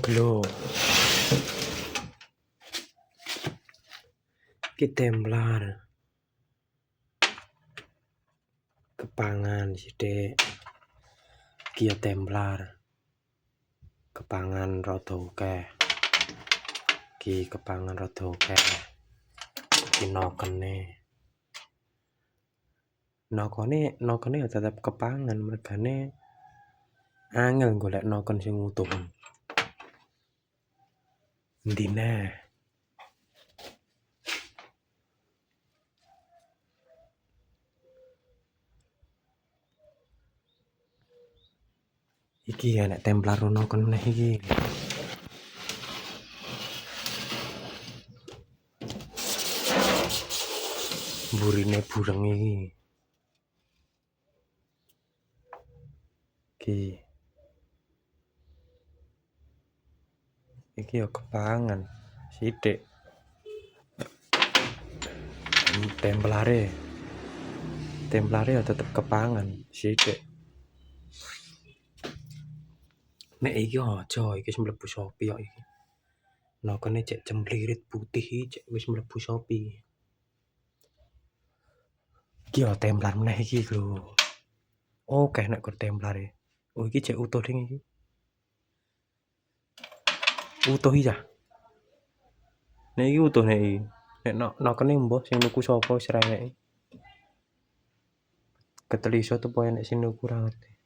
Glow ki templar kepangan sithik ki templar kepangan rada akeh ki kepangan rada akeh ki nokone ya tetep kepangan mergane angel golek noken sing utuh endi neh. Iki ya nek templar noken meneh iki burine bureng iki ya kepangan sithik templare ya tetep kepangan sithik. Nek iki aja iki wis mlebu Shopee kok iki. Nokene cek cemplirit putih iki cek wis mlebu Shopee. Iki ya templar meneh iki lho. Oke nek gur templare. Oh iki cek utuh ding iki. Utuh iki ya. Nek iki utuh nek iki. Nek nokene mbah sing nuku sapa wis ra enek. Keteliso tuh pokoke nek sing nuku ra ngerti.